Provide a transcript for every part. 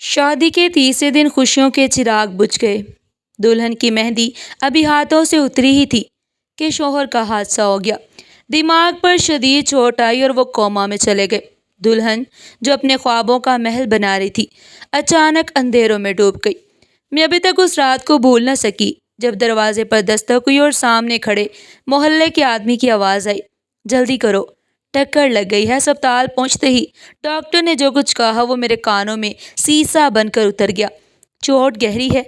شادی کے تیسرے دن خوشیوں کے چراغ بجھ گئے۔ دلہن کی مہندی ابھی ہاتھوں سے اتری ہی تھی کہ شوہر کا حادثہ ہو گیا۔ دماغ پر شدید چوٹ آئی اور وہ کوما میں چلے گئے۔ دلہن جو اپنے خوابوں کا محل بنا رہی تھی اچانک اندھیروں میں ڈوب گئی۔ میں ابھی تک اس رات کو بھول نہ سکی جب دروازے پر دستک ہوئی اور سامنے کھڑے محلے کے آدمی کی آواز آئی، جلدی کرو، ٹکر لگ گئی ہے۔ ہسپتال پہنچتے ہی ڈاکٹر نے جو کچھ کہا وہ میرے کانوں میں سیسا بن کر اتر گیا۔ چوٹ گہری ہے،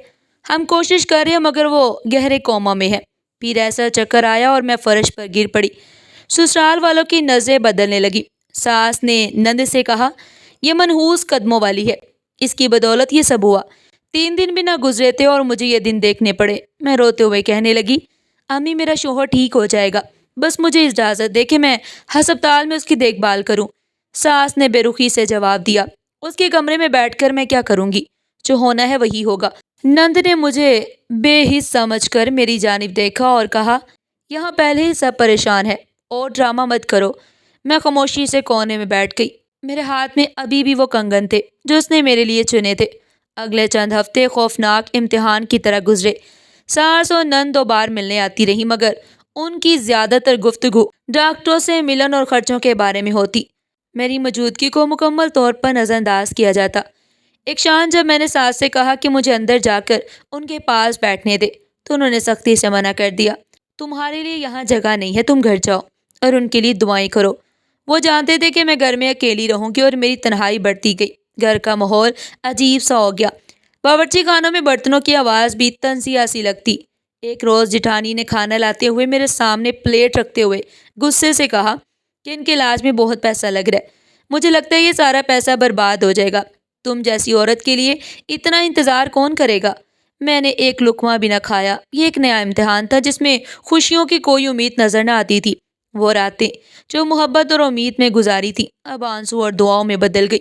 ہم کوشش کر رہے ہیں مگر وہ گہرے کوما میں ہے۔ پھر ایسا چکر آیا اور میں فرش پر گر پڑی۔ سسرال والوں کی نظریں بدلنے لگی۔ ساس نے نند سے کہا، یہ منحوس قدموں والی ہے، اس کی بدولت یہ سب ہوا۔ 3 دن بھی نہ گزرے تھے اور مجھے یہ دن دیکھنے پڑے۔ میں روتے ہوئے کہنے لگی، امی میرا شوہر ٹھیک ہو جائے گا، بس مجھے اجازت دے کہ میں ہسپتال میں اس کی دیکھ بھال کروں۔ ساس نے بے رخی سے جواب دیا، اس کے کمرے میں بیٹھ کر میں کیا کروں گی، جو ہونا ہے وہی ہوگا۔ نند نے مجھے بے حس سمجھ کر میری جانب دیکھا اور کہا، یہاں پہلے ہی سب پریشان ہے اور ڈرامہ مت کرو۔ میں خاموشی سے کونے میں بیٹھ گئی۔ میرے ہاتھ میں ابھی بھی وہ کنگن تھے جو اس نے میرے لیے چنے تھے۔ اگلے چند ہفتے خوفناک امتحان کی طرح گزرے۔ ساس اور نند 2 بار ملنے آتی رہی مگر ان کی زیادہ تر گفتگو ڈاکٹروں سے ملن اور خرچوں کے بارے میں ہوتی۔ میری موجودگی کو مکمل طور پر نظر انداز کیا جاتا۔ ایک شام جب میں نے ساس سے کہا کہ مجھے اندر جا کر ان کے پاس بیٹھنے دے تو انہوں نے سختی سے منع کر دیا۔ تمہارے لیے یہاں جگہ نہیں ہے، تم گھر جاؤ اور ان کے لیے دعائیں کرو۔ وہ جانتے تھے کہ میں گھر میں اکیلی رہوں گی اور میری تنہائی بڑھتی گئی۔ گھر کا ماحول عجیب سا ہو گیا۔ باورچی خانوں میں برتنوں کی آواز بھی تنزیہ سی لگتی۔ ایک روز جٹھانی نے کھانا لاتے ہوئے میرے سامنے پلیٹ رکھتے ہوئے غصے سے کہا کہ ان کے علاج میں بہت پیسہ لگ رہا ہے، مجھے لگتا ہے یہ سارا پیسہ برباد ہو جائے گا، تم جیسی عورت کے لیے اتنا انتظار کون کرے گا۔ میں نے ایک لقمہ بھی نہ کھایا۔ یہ ایک نیا امتحان تھا جس میں خوشیوں کی کوئی امید نظر نہ آتی تھی۔ وہ راتیں جو محبت اور امید میں گزاری تھی اب آنسو اور دعاؤں میں بدل گئی۔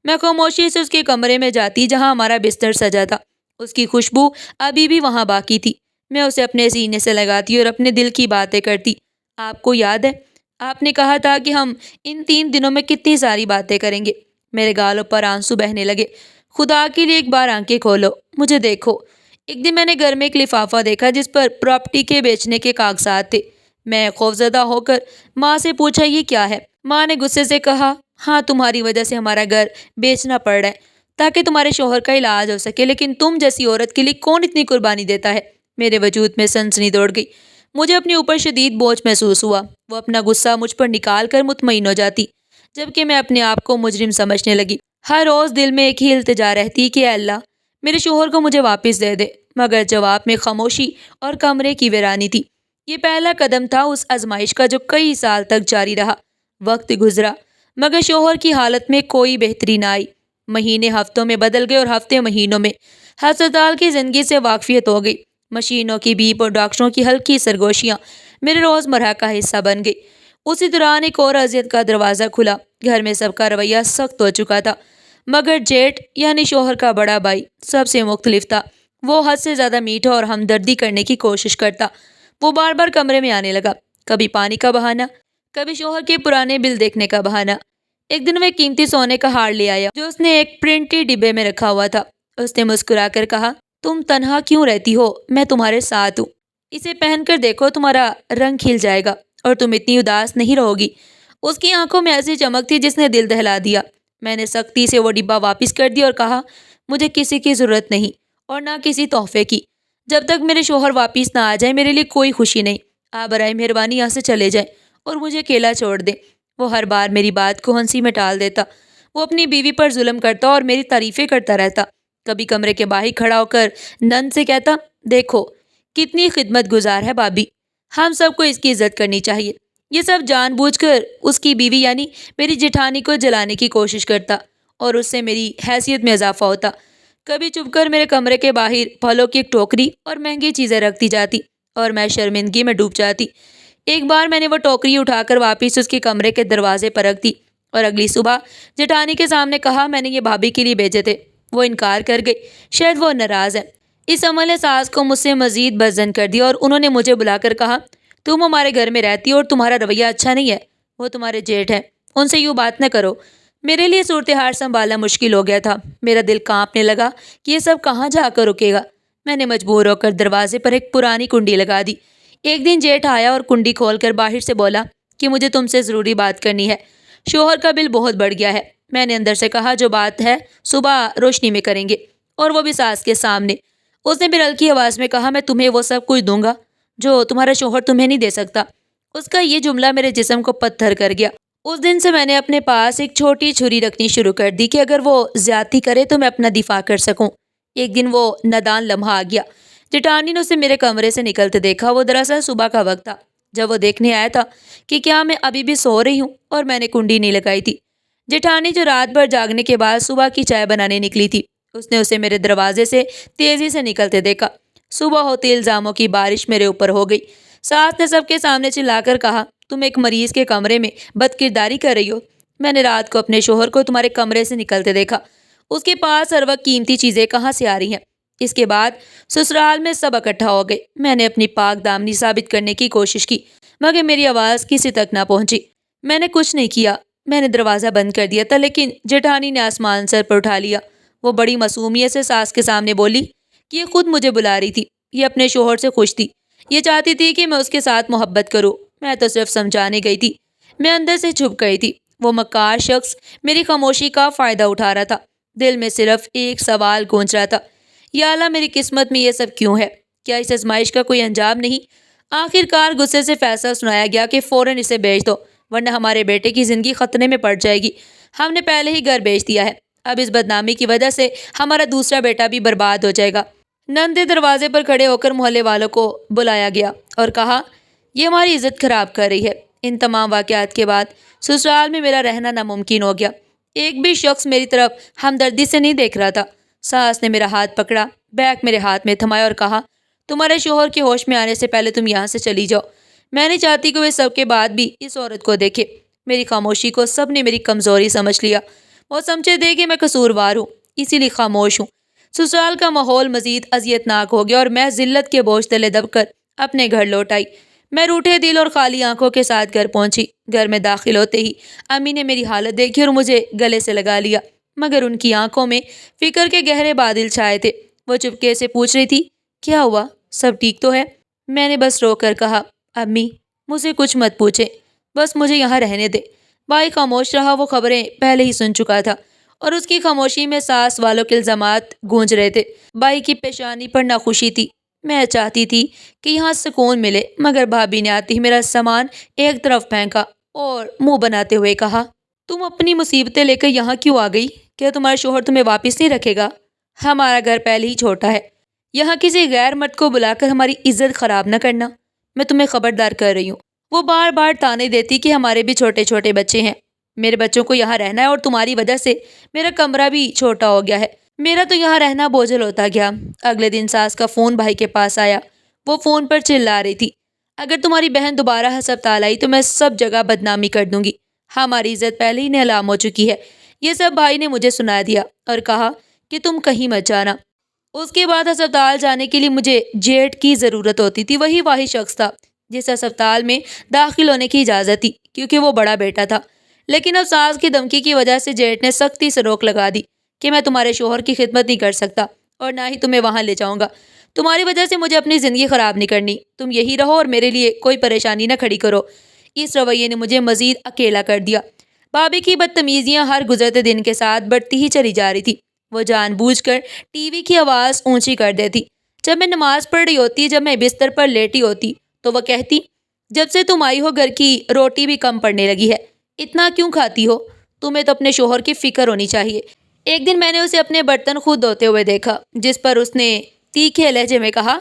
میں خاموشی سے اس کے کمرے میں جاتی جہاں ہمارا بستر سجا تھا۔ اس کی خوشبو ابھی بھی وہاں باقی تھی۔ میں اسے اپنے سینے سے لگاتی اور اپنے دل کی باتیں کرتی۔ آپ کو یاد ہے آپ نے کہا تھا کہ ہم ان 3 دنوں میں کتنی ساری باتیں کریں گے۔ میرے گالوں پر آنسو بہنے لگے۔ خدا کے لیے ایک بار آنکھیں کھولو، مجھے دیکھو۔ ایک دن میں نے گھر میں ایک لفافہ دیکھا جس پر پراپرٹی کے بیچنے کے کاغذات تھے۔ میں خوفزدہ ہو کر ماں سے پوچھا، یہ کیا ہے؟ ماں نے غصے سے کہا، ہاں تمہاری وجہ سے ہمارا گھر بیچنا پڑ رہا ہے تاکہ تمہارے شوہر کا علاج ہو سکے، لیکن تم جیسی عورت کے لیے کون اتنی قربانی دیتا ہے؟ میرے وجود میں سنسنی دوڑ گئی۔ مجھے اپنے اوپر شدید بوجھ محسوس ہوا۔ وہ اپنا غصہ مجھ پر نکال کر مطمئن ہو جاتی جبکہ میں اپنے آپ کو مجرم سمجھنے لگی۔ ہر روز دل میں ایک ہی التجا رہتی کہ اے اللہ میرے شوہر کو مجھے واپس دے دے، مگر جواب میں خاموشی اور کمرے کی ویرانی تھی۔ یہ پہلا قدم تھا اس آزمائش کا جو کئی سال تک جاری رہا۔ وقت گزرا مگر شوہر کی حالت میں کوئی بہتری نہ آئی۔ مہینے ہفتوں میں بدل گئے اور ہفتے مہینوں میں۔ ہسپتال کی زندگی سے واقفیت ہو گئی۔ مشینوں کی بیپ اور ڈاکٹروں کی ہلکی سرگوشیاں میرے روزمرہ کا حصہ بن گئی۔ اسی دوران ایک اور اذیت کا دروازہ کھلا۔ گھر میں سب کا رویہ سخت ہو چکا تھا مگر جیٹ یعنی شوہر کا بڑا بھائی سب سے مختلف تھا۔ وہ حد سے زیادہ میٹھا اور ہمدردی کرنے کی کوشش کرتا۔ وہ بار بار کمرے میں آنے لگا، کبھی پانی کا بہانہ، کبھی شوہر کے پرانے بل دیکھنے کا بہانہ۔ ایک دن وہ ایک قیمتی سونے کا ہار لے آیا جو اس نے ایک پرنٹی ڈبے میں رکھا ہوا تھا۔ اس نے مسکرا کر کہا، تم تنہا کیوں رہتی ہو، میں تمہارے ساتھ ہوں، اسے پہن کر دیکھو، تمہارا رنگ کھل جائے گا اور تم اتنی اداس نہیں رہو گی۔ اس کی آنکھوں میں ایسی چمک تھی جس نے دل دہلا دیا۔ میں نے سختی سے وہ ڈبہ واپس کر دیا اور کہا، مجھے کسی کی ضرورت نہیں اور نہ کسی تحفے کی۔ جب تک میرے شوہر واپس نہ آ جائے میرے لیے کوئی خوشی نہیں۔ آپ برائے مہربانی یہاں سے چلے جائیں اور مجھے اکیلا چھوڑ دیں۔ وہ ہر بار میری بات کو ہنسی میں ٹال دیتا۔ وہ اپنی بیوی پر ظلم کرتا اور میری تعریفیں کرتا رہتا۔ کبھی کمرے کے باہر کھڑا ہو کر نند سے کہتا، دیکھو کتنی خدمت گزار ہے بھابی، ہم سب کو اس کی عزت کرنی چاہیے۔ یہ سب جان بوجھ کر اس کی بیوی یعنی میری جٹھانی کو جلانے کی کوشش کرتا اور اس سے میری حیثیت میں اضافہ ہوتا۔ کبھی چھپ کر میرے کمرے کے باہر پھلوں کی ایک ٹوکری اور مہنگی چیزیں رکھتی جاتی اور میں شرمندگی میں ڈوب جاتی۔ ایک بار میں نے وہ ٹوکری اٹھا کر واپس اس کے کمرے کے دروازے پر رکھ دی اور اگلی صبح جٹھانی کے سامنے کہا، میں نے یہ بھابی کے لیے بھیجے تھے۔ وہ انکار کر گئی، شاید وہ ناراض ہے۔ اس عمل نے ساس کو مجھ سے مزید بدظن کر دیا اور انہوں نے مجھے بلا کر کہا، تم ہمارے گھر میں رہتی اور تمہارا رویہ اچھا نہیں ہے، وہ تمہارے جیٹھ ہیں، ان سے یوں بات نہ کرو۔ میرے لیے صورتحال سنبھالنا مشکل ہو گیا تھا۔ میرا دل کانپنے لگا کہ یہ سب کہاں جا کر رکے گا۔ میں نے مجبور ہو کر دروازے پر ایک پرانی کنڈی لگا دی۔ ایک دن جیٹھ آیا اور کنڈی کھول کر باہر سے بولا کہ مجھے تم سے ضروری بات کرنی ہے۔ شوہر کا بل بہت بڑھ گیا ہے۔ میں نے اندر سے کہا جو بات ہے صبح روشنی میں کریں گے، اور وہ بھی ساس کے سامنے۔ اس نے پھر ہلکی آواز میں کہا میں تمہیں وہ سب کچھ دوں گا جو تمہارا شوہر تمہیں نہیں دے سکتا۔ اس کا یہ جملہ میرے جسم کو پتھر کر گیا۔ اس دن سے میں نے اپنے پاس ایک چھوٹی چھری رکھنی شروع کر دی کہ اگر وہ زیادتی کرے تو میں اپنا دفاع کر سکوں۔ ایک دن وہ نادان لمحہ آ گیا۔ جٹانی نے اسے میرے کمرے سے نکلتے دیکھا۔ وہ دراصل صبح کا وقت تھا جب وہ دیکھنے آیا تھا کہ کیا میں ابھی بھی سو رہی ہوں اور میں نے کنڈی نہیں لگائی تھی۔ جٹانی جو رات بھر جاگنے کے بعد صبح کی چائے بنانے نکلی تھی، اس نے اسے میرے دروازے سے تیزی سے نکلتے دیکھا۔ صبح ہوتے الزاموں کی بارش میرے اوپر ہو گئی۔ ساس نے سب کے سامنے چلا کر کہا تم ایک مریض کے کمرے میں بد کرداری کر رہی ہو۔ میں نے رات کو اپنے شوہر کو تمہارے کمرے سے نکلتے دیکھا۔ اس کے پاس ہر وقت قیمتی چیزیں کہاں سے آ رہی ہیں؟ اس کے بعد سسرال میں سب اکٹھا ہو گئے۔ میں نے اپنی پاک دامنی ثابت کرنے کی کوشش کی مگر میری آواز کسی تک نہ پہنچی۔ میں نے کچھ نہیں کیا۔ میں نے دروازہ بند کر دیا تھا لیکن جٹانی نے آسمان سر پر اٹھا لیا۔ وہ بڑی معصومیت سے ساس کے سامنے بولی کہ یہ خود مجھے بلا رہی تھی۔ یہ اپنے شوہر سے خوش تھی۔ یہ چاہتی تھی کہ میں اس کے ساتھ محبت کروں۔ میں تو صرف سمجھانے گئی تھی۔ میں اندر سے چھپ گئی تھی۔ وہ مکار شخص میری خاموشی کا فائدہ اٹھا رہا تھا۔ دل میں صرف ایک سوال گونج رہا تھا، یا اللہ میری قسمت میں یہ سب کیوں ہے؟ کیا اس آزمائش کا کوئی انجام نہیں؟ آخر کار غصے سے فیصلہ سنایا گیا کہ فوراً اسے بیچ دو ورنہ ہمارے بیٹے کی زندگی خطرے میں پڑ جائے گی۔ ہم نے پہلے ہی گھر بیچ دیا ہے، اب اس بدنامی کی وجہ سے ہمارا دوسرا بیٹا بھی برباد ہو جائے گا۔ نندے دروازے پر کھڑے ہو کر محلے والوں کو بلایا گیا اور کہا یہ ہماری عزت خراب کر رہی ہے۔ ان تمام واقعات کے بعد سسرال میں میرا رہنا ناممکن ہو گیا۔ ایک بھی شخص میری طرف ہمدردی سے نہیں دیکھ رہا تھا۔ ساس نے میرا ہاتھ پکڑا، بیگ میرے ہاتھ میں تھمایا اور کہا تمہارے شوہر کے ہوش میں آنے سے پہلے تم یہاں سے چلی جاؤ۔ میں نہیں چاہتی کہ وہ سب کے بعد بھی اس عورت کو دیکھے۔ میری خاموشی کو سب نے میری کمزوری سمجھ لیا۔ وہ سمجھے دے کہ میں قصوروار ہوں، اسی لیے خاموش ہوں۔ سسرال کا ماحول مزید اذیت ناک ہو گیا اور میں ذلت کے بوجھ تلے دب کر اپنے گھر لوٹ آئی۔ میں روٹھے دل اور خالی آنکھوں کے ساتھ گھر پہنچی۔ گھر میں داخل ہوتے ہی امی نے میری حالت دیکھی اور مجھے گلے سے لگا لیا مگر ان کی آنکھوں میں فکر کے گہرے بادل چھائے تھے۔ وہ چپکے سے پوچھ رہی تھی کیا ہوا، سب ٹھیک تو ہے؟ میں نے بس رو کر کہا امی مجھ سے کچھ مت پوچھے، بس مجھے یہاں رہنے دے۔ بھائی خاموش رہا۔ وہ خبریں پہلے ہی سن چکا تھا اور اس کی خاموشی میں ساس والوں کے الزامات گونج رہے تھے۔ بھائی کی پیشانی پر ناخوشی تھی۔ میں چاہتی تھی کہ یہاں سکون ملے مگر بھابھی نے آتے ہی میرا سامان ایک طرف پھینکا اور منہ بناتے ہوئے کہا تم اپنی مصیبتیں لے کر یہاں کیوں آ گئی؟ کیا تمہارا شوہر تمہیں واپس نہیں رکھے گا؟ ہمارا گھر پہلے ہی چھوٹا ہے، یہاں کسی غیر مرد کو بلا کر ہماری عزت خراب نہ کرنا۔ میں تمہیں خبردار کر رہی ہوں۔ وہ بار بار تانے دیتی کہ ہمارے بھی چھوٹے چھوٹے بچے ہیں، میرے بچوں کو یہاں رہنا ہے اور تمہاری وجہ سے میرا کمرہ بھی چھوٹا ہو گیا ہے۔ میرا تو یہاں رہنا بوجھل ہوتا گیا۔ اگلے دن ساس کا فون بھائی کے پاس آیا۔ وہ فون پر چلا رہی تھی اگر تمہاری بہن دوبارہ ہسپتال آئی تو میں سب جگہ بدنامی کر دوں گی۔ ہماری عزت پہلے ہی نیلام ہو چکی ہے۔ یہ سب بھائی نے مجھے سنا دیا اور کہا کہ تم کہیں مت جانا۔ اس کے بعد ہسپتال جانے کے لیے مجھے جیٹ کی ضرورت ہوتی تھی۔ وہی واحد شخص تھا جس ہسپتال میں داخل ہونے کی اجازت تھی کیونکہ وہ بڑا بیٹا تھا۔ لیکن اب ساس کی دھمکی کی وجہ سے جیٹ نے سختی سے روک لگا دی کہ میں تمہارے شوہر کی خدمت نہیں کر سکتا اور نہ ہی تمہیں وہاں لے جاؤں گا۔ تمہاری وجہ سے مجھے اپنی زندگی خراب نہیں کرنی۔ تم یہی رہو اور میرے لیے کوئی پریشانی نہ کھڑی کرو۔ اس رویے نے مجھے مزید اکیلا کر دیا۔ بھابھی کی بدتمیزیاں ہر گزرتے دن کے ساتھ بڑھتی ہی چلی جا رہی تھی۔ وہ جان بوجھ کر ٹی وی کی آواز اونچی کر دیتی۔ جب میں نماز پڑھ رہی ہوتی، جب میں بستر پر لیٹی ہوتی تو وہ کہتی جب سے تم آئی ہو گھر کی روٹی بھی کم پڑنے لگی ہے، اتنا کیوں کھاتی ہو؟ تمہیں تو اپنے شوہر کی فکر ہونی چاہیے۔ ایک دن میں نے اسے اپنے برتن خود دھوتے ہوئے دیکھا جس پر اس نے تیکھے لہجے میں کہا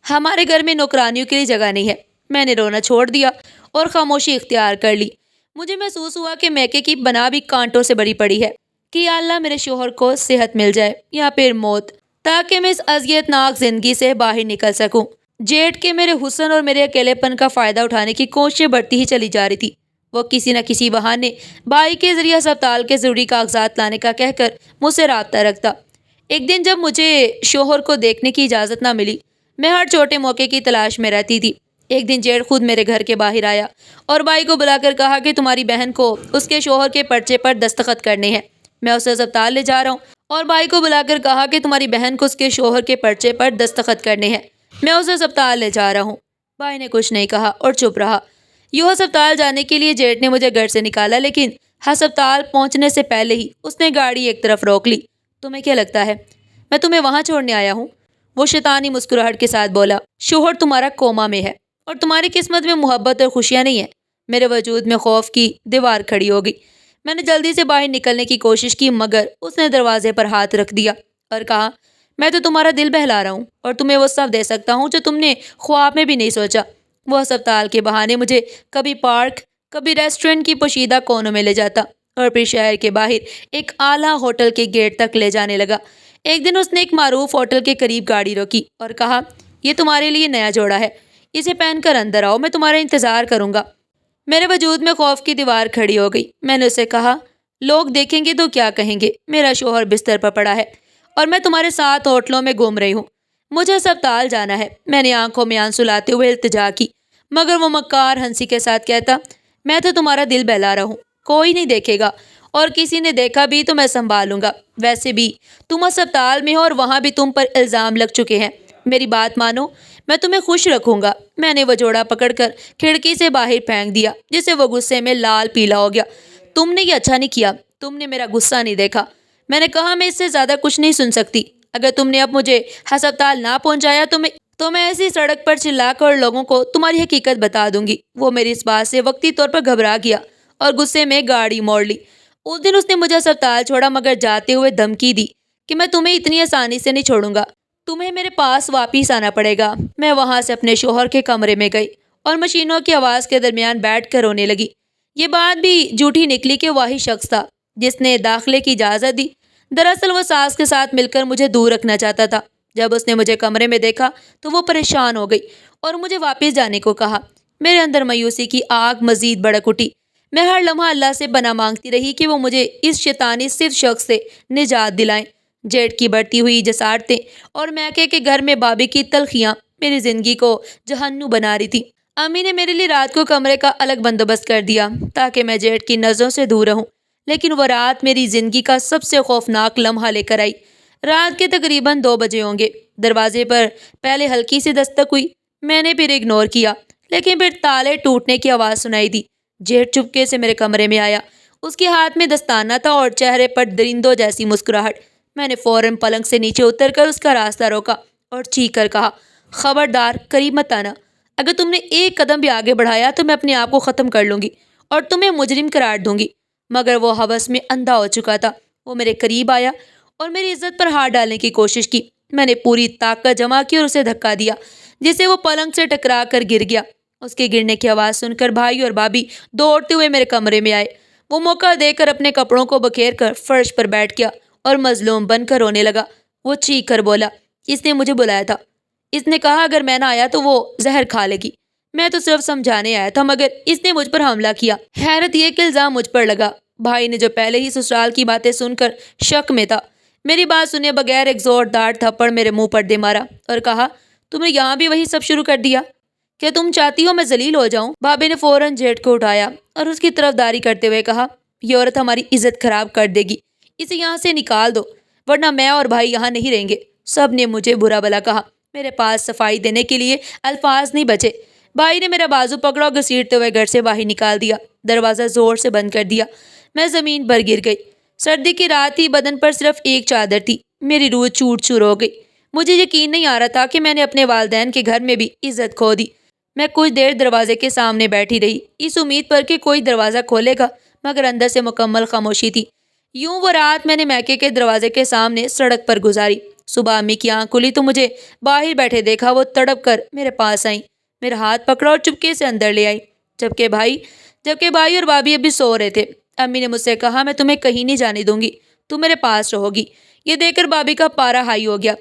ہمارے گھر میں نوکرانیوں کے لیے جگہ نہیں ہے۔ میں نے رونا چھوڑ دیا اور خاموشی اختیار کر لی۔ مجھے محسوس ہوا کہ میکے کی بنا بھی کانٹوں سے بڑی پڑی ہے کہ یا اللہ میرے شوہر کو صحت مل جائے یا پھر موت تاکہ میں اس اذیت ناک زندگی سے باہر نکل سکوں۔ جیٹ کے میرے حسن اور میرے اکیلے پن کا فائدہ اٹھانے کی کوششیں بڑھتی ہی چلی جا رہی تھی۔ وہ کسی نہ کسی بہانے بھائی کے ذریعے ہسپتال کے ضروری کاغذات لانے کا کہہ کر مجھ سے رابطہ رکھتا۔ ایک دن جب مجھے شوہر کو دیکھنے کی اجازت نہ ملی، میں ہر چھوٹے موقع کی تلاش میں رہتی تھی۔ ایک دن جیٹ خود میرے گھر کے باہر آیا اور بھائی کو بلا کر کہا کہ تمہاری بہن کو اس کے شوہر کے پرچے پر دستخط کرنے ہیں، میں اسے اسپتال لے جا رہا ہوں۔ اور بھائی کو بلا کر کہا کہ تمہاری بہن کو اس کے شوہر کے پرچے پر دستخط کرنے ہیں، میں اسے اسپتال لے جا رہا ہوں۔ بھائی نے کچھ نہیں کہا اور چپ رہا۔ یوں ہسپتال جانے کے لیے جیٹ نے مجھے گھر سے نکالا، لیکن ہسپتال پہنچنے سے پہلے ہی اس نے گاڑی ایک طرف روک لی۔ تمہیں کیا لگتا ہے میں تمہیں وہاں چھوڑنے آیا ہوں؟ وہ شیطانی مسکراہٹ کے ساتھ بولا۔ شوہر تمہارا کوما میں ہے اور تمہاری قسمت میں محبت اور خوشیاں نہیں ہیں۔ میرے وجود میں خوف کی دیوار کھڑی ہو گئی۔ میں نے جلدی سے باہر نکلنے کی کوشش کی، مگر اس نے دروازے پر ہاتھ رکھ دیا اور کہا، میں تو تمہارا دل بہلا رہا ہوں اور تمہیں وہ سب دے سکتا ہوں جو تم نے خواب میں بھی نہیں سوچا۔ وہ ہسپتال کے بہانے مجھے کبھی پارک، کبھی ریسٹورنٹ کی پوشیدہ کونوں میں لے جاتا اور پھر شہر کے باہر ایک اعلیٰ ہوٹل کے گیٹ تک لے جانے لگا۔ ایک دن اس نے ایک معروف ہوٹل کے قریب گاڑی روکی اور کہا، یہ تمہارے لیے نیا جوڑا ہے، اسے پہن کر اندر آؤ، میں تمہارا انتظار کروں گا۔ میرے وجود میں خوف کی دیوار کھڑی ہو گئی۔ میں نے اسے کہا، لوگ دیکھیں گے تو کیا کہیں گے؟ میرا شوہر بستر پر پڑا ہے اور میں تمہارے ساتھ ہوٹلوں میں گھوم رہی ہوں۔ مجھے ہسپتال جانا ہے۔ میں نے آنکھوں میں آنسو لاتے ہوئے التجا کی، مگر وہ مکار ہنسی کے ساتھ کہتا، میں تو تمہارا دل بہلا رہا ہوں، کوئی نہیں دیکھے گا، اور کسی نے دیکھا بھی تو میں سنبھالوں گا۔ ویسے بھی تم ہسپتال میں ہو اور وہاں بھی تم پر الزام لگ چکے ہیں۔ میری بات مانو، میں تمہیں خوش رکھوں گا۔ میں نے وہ جوڑا پکڑ کر کھڑکی سے باہر پھینک دیا، جس سے وہ غصے میں لال پیلا ہو گیا۔ تم نے یہ اچھا نہیں کیا، تم نے میرا غصہ نہیں دیکھا۔ میں نے کہا، میں اس سے زیادہ کچھ نہیں سن سکتی۔ اگر تم نے اب مجھے ہسپتال نہ پہنچایا تو میں ایسی سڑک پر چلا کر لوگوں کو تمہاری حقیقت بتا دوں گی۔ وہ میری اس بات سے وقتی طور پر گھبرا گیا اور غصے میں گاڑی موڑ لی۔ اس دن اس نے مجھے ہسپتال چھوڑا، مگر جاتے ہوئے دھمکی دی کہ میں تمہیں اتنی آسانی سے نہیں چھوڑوں گا، تمہیں میرے پاس واپس آنا پڑے گا۔ میں وہاں سے اپنے شوہر کے کمرے میں گئی اور مشینوں کی آواز کے درمیان بیٹھ کر رونے لگی۔ یہ بات بھی جھوٹی نکلی کہ وہی شخص تھا جس نے داخلے کی اجازت دی۔ دراصل وہ ساس کے ساتھ مل کر مجھے دور رکھنا چاہتا تھا۔ جب اس نے مجھے کمرے میں دیکھا تو وہ پریشان ہو گئی اور مجھے واپس جانے کو کہا۔ میرے اندر مایوسی کی آگ مزید بھڑک اٹھی۔ میں ہر لمحہ اللہ سے پناہ مانگتی رہی کہ وہ مجھے اس شیطانی صفت شخص سے نجات دلائیں۔ جیٹ کی بڑھتی ہوئی جسارتیں اور میکے کے گھر میں بابی کی تلخیاں میری زندگی کو جہنم بنا رہی تھی۔ امی نے میرے لیے رات کو کمرے کا الگ بندوبست کر دیا تاکہ میں جیٹ کی نظروں سے دور رہوں، لیکن وہ رات میری زندگی کا سب سے خوفناک لمحہ لے کر آئی۔ رات کے تقریباً 2 بجے ہوں گے۔ دروازے پر پہلے ہلکی سی دستک ہوئی۔ میں نے پھر اگنور کیا، لیکن پھر تالے ٹوٹنے کی آواز سنائی دی۔ جیٹ چپکے سے میرے کمرے میں آیا۔ اس کے ہاتھ میں دستانہ تھا اور چہرے پر درندوں جیسی مسکراہٹ۔ میں نے فوراً پلنگ سے نیچے اتر کر اس کا راستہ روکا اور چیخ کر کہا، خبردار، قریب مت آنا۔ اگر تم نے ایک قدم بھی آگے بڑھایا تو میں اپنے آپ کو ختم کر لوں گی اور تمہیں مجرم قرار دوں گی۔ مگر وہ ہوس میں اندھا ہو چکا تھا۔ وہ میرے قریب آیا اور میری عزت پر ہاتھ ڈالنے کی کوشش کی۔ میں نے پوری طاقت جمع کی اور اسے دھکا دیا، جس سے وہ پلنگ سے ٹکرا کر گر گیا۔ اس کے گرنے کی آواز سن کر بھائی اور بھابھی دوڑتے ہوئے میرے کمرے میں آئے۔ وہ موقع دے کر اپنے کپڑوں کو بکھیر کر فرش پر بیٹھ گیا اور مظلوم بن کر رونے لگا۔ وہ چیخ کر بولا، اس نے مجھے بلایا تھا، اس نے کہا اگر میں نہ آیا تو وہ زہر کھا لے گی۔ میں تو صرف سمجھانے آیا تھا، مگر اس نے مجھ پر حملہ کیا۔ حیرت یہ کہ الزام مجھ پر لگا۔ بھائی نے جو پہلے ہی سسرال کی باتیں سن کر شک میں تھا، میری بات سنے بغیر ایک زوردار تھپڑ میرے منہ پر دے مارا اور کہا، تم نے یہاں بھی وہی سب شروع کر دیا؟ کیا تم چاہتی ہو میں ذلیل ہو جاؤں؟ بھابھی نے فوراً جیٹ کو اٹھایا اور اس کی طرف داری کرتے ہوئے کہا، یہ عورت ہماری عزت خراب کر دے گی، اسے یہاں سے نکال دو، ورنہ میں اور بھائی یہاں نہیں رہیں گے۔ سب نے مجھے برا بھلا کہا۔ میرے پاس صفائی دینے کے لیے الفاظ نہیں بچے۔ بھائی نے میرا بازو پکڑا اور گھسیٹتے ہوئے گھر سے باہر نکال دیا۔ دروازہ زور سے بند کر دیا۔ میں زمین پر گر گئی۔ سردی کی رات تھی، بدن پر صرف ایک چادر تھی۔ میری روح چور چور ہو گئی۔ مجھے یقین نہیں آ رہا تھا کہ میں نے اپنے والدین کے گھر میں بھی عزت کھو دی۔ میں کچھ دیر دروازے کے سامنے بیٹھی رہی، اس امید پر کہ کوئی دروازہ کھولے گا، مگر اندر سے مکمل خاموشی تھی۔ یوں وہ رات میں نے میکے کے دروازے کے سامنے سڑک پر گزاری۔ صبح امی کی آنکھ کھلی تو مجھے باہر بیٹھے دیکھا۔ وہ تڑپ کر میرے پاس آئیں، میرا ہاتھ پکڑا اور چپکے سے اندر لے آئی، جبکہ بھائی اور بھابھی ابھی سو رہے تھے۔ امی نے مجھ سے کہا، میں تمہیں کہیں نہیں جانے دوں گی، تم میرے پاس رہو گی۔ یہ دیکھ کر بھابھی کا پارا ہائی ہو گیا۔